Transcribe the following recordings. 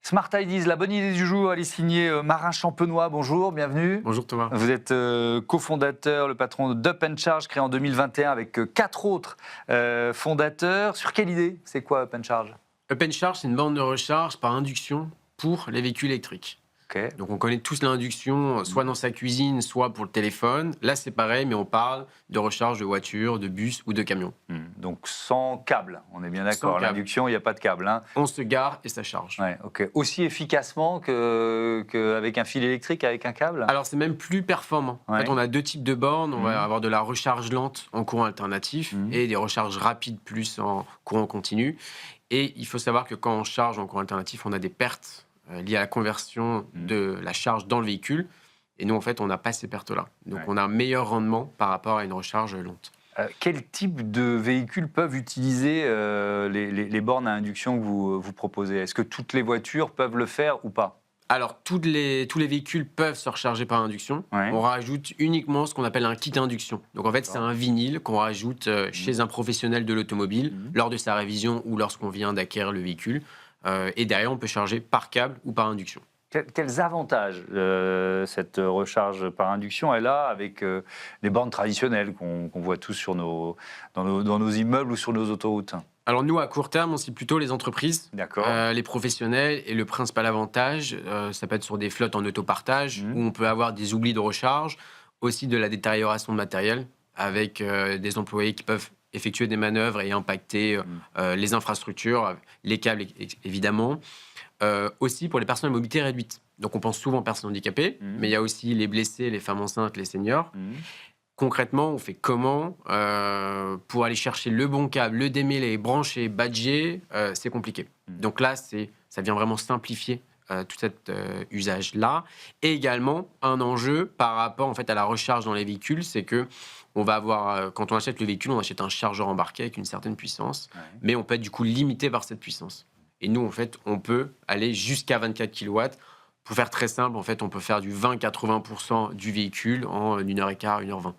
Smart Ideas, la bonne idée du jour, elle est signée Marin Champenois. Bonjour, bienvenue. Bonjour Thomas. Vous êtes cofondateur, le patron d'Up & Charge, créé en 2021 avec 4 autres fondateurs. Sur quelle idée? C'est quoi Up & Charge? Up & Charge, c'est une borne de recharge par induction pour les véhicules électriques. Okay. Donc on connaît tous l'induction, soit dans sa cuisine, soit pour le téléphone. Là c'est pareil, mais on parle de recharge de voiture, de bus ou de camion. Donc sans câble, on est bien d'accord. L'induction, il n'y a pas de câble. Hein. On se gare et ça charge. Ouais, okay. Aussi efficacement qu'avec un fil électrique, avec un câble? Alors c'est même plus performant. Ouais. En fait, on a deux types de bornes. On va avoir de la recharge lente en courant alternatif et des recharges rapides plus en courant continu. Et il faut savoir que quand on charge en courant alternatif, on a des pertes liées à la conversion de la charge dans le véhicule. Et nous, en fait, on n'a pas ces pertes-là. Donc, on a un meilleur rendement par rapport à une recharge lente. Quel type de véhicules peuvent utiliser les bornes à induction que vous proposez? Est-ce que toutes les voitures peuvent le faire ou pas? Alors, tous les véhicules peuvent se recharger par induction. Ouais. On rajoute uniquement ce qu'on appelle un kit induction. Donc, en fait, c'est un vinyle qu'on rajoute chez un professionnel de l'automobile lors de sa révision ou lorsqu'on vient d'acquérir le véhicule. Et derrière, on peut charger par câble ou par induction. Quels avantages cette recharge par induction elle a avec les bornes traditionnelles qu'on voit tous dans nos immeubles ou sur nos autoroutes? Alors nous, à court terme, on cible plutôt les entreprises, les professionnels. Et le principal avantage, ça peut être sur des flottes en autopartage, où on peut avoir des oublis de recharge, aussi de la détérioration de matériel, avec des employés qui peuvent effectuer des manœuvres et impacter les infrastructures, les câbles évidemment. Aussi pour les personnes à mobilité réduite. Donc on pense souvent aux personnes handicapées, mais il y a aussi les blessés, les femmes enceintes, les seniors. Concrètement, on fait comment pour aller chercher le bon câble, le démêler, brancher, badger, c'est compliqué. Donc là, ça vient vraiment simplifier tout cet usage-là. Et également, un enjeu par rapport en fait, à la recharge dans les véhicules, c'est que on va avoir, quand on achète le véhicule, on achète un chargeur embarqué avec une certaine puissance, mais on peut être du coup limité par cette puissance. Et nous, en fait, on peut aller jusqu'à 24 kW. Pour faire très simple, en fait, on peut faire du 20-80% du véhicule en 1h15, 1h20.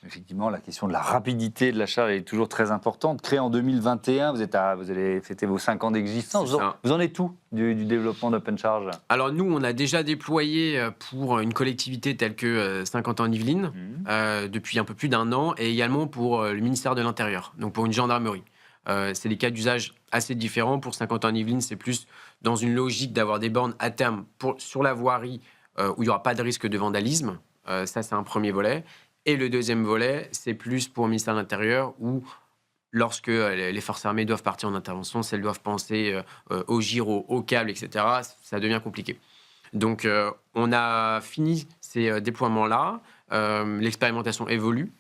Effectivement, la question de la rapidité de la charge est toujours très importante. Créé en 2021, vous allez fêter vos 5 ans d'existence. Vous en êtes où du développement d'Up & Charge? Alors nous, on a déjà déployé pour une collectivité telle que 50 ans en Yvelines depuis un peu plus d'1 an, et également pour le ministère de l'Intérieur, donc pour une gendarmerie. C'est des cas d'usage assez différents. Pour 50 ans en Yvelines, c'est plus dans une logique d'avoir des bornes à terme sur la voirie où il n'y aura pas de risque de vandalisme. Ça, c'est un premier volet. Et le deuxième volet, c'est plus pour le ministère de l'Intérieur où, lorsque les forces armées doivent partir en intervention, si elles doivent penser au gyro, au câble, etc., ça devient compliqué. Donc, on a fini ces déploiements-là. L'expérimentation évolue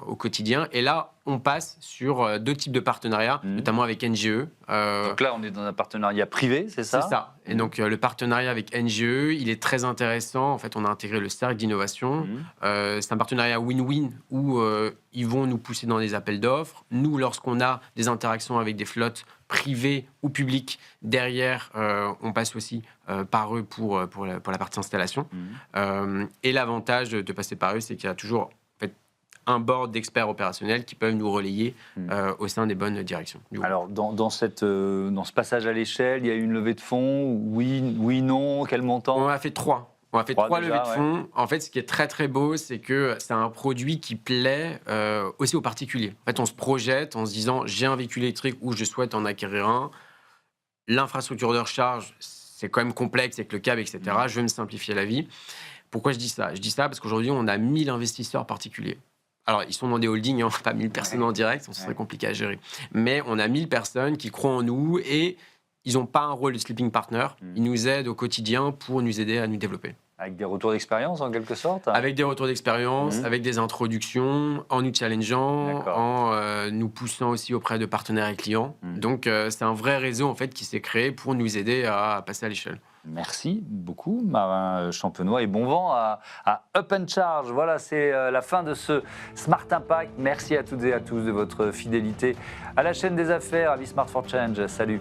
au quotidien. Et là, on passe sur deux types de partenariats, notamment avec NGE. Donc là, on est dans un partenariat privé, c'est ça? C'est ça. Et donc, le partenariat avec NGE, il est très intéressant. En fait, on a intégré le cercle d'innovation. C'est un partenariat win-win où ils vont nous pousser dans des appels d'offres. Nous, lorsqu'on a des interactions avec des flottes privées ou publiques, derrière, on passe aussi par eux pour la partie installation. Et l'avantage de passer par eux, c'est qu'il y a toujours un board d'experts opérationnels qui peuvent nous relayer au sein des bonnes directions. Alors, dans ce passage à l'échelle, il y a eu une levée de fonds? Oui, non, quel montant? On a fait 3. On a fait 3 levées de fonds. Ouais. En fait, ce qui est très, très beau, c'est que c'est un produit qui plaît aussi aux particuliers. En fait, on se projette en se disant, j'ai un véhicule électrique ou je souhaite en acquérir un. L'infrastructure de recharge, c'est quand même complexe avec le câble, etc. Je veux me simplifier la vie. Pourquoi je dis ça? Je dis ça parce qu'aujourd'hui, on a 1000 investisseurs particuliers. Alors, ils sont dans des holdings, hein, pas 1000 personnes en direct, ce serait compliqué à gérer. Mais on a 1000 personnes qui croient en nous et ils n'ont pas un rôle de sleeping partner. Ils nous aident au quotidien pour nous aider à nous développer. Avec des retours d'expérience, en quelque sorte? Avec des retours d'expérience, avec des introductions, en nous challengeant, en nous poussant aussi auprès de partenaires et clients. Donc, c'est un vrai réseau en fait, qui s'est créé pour nous aider à passer à l'échelle. Merci beaucoup, Marin Champenois, et bon vent à Up & Charge. Voilà, c'est la fin de ce Smart Impact. Merci à toutes et à tous de votre fidélité à la chaîne des affaires, à Smart for Change. Salut.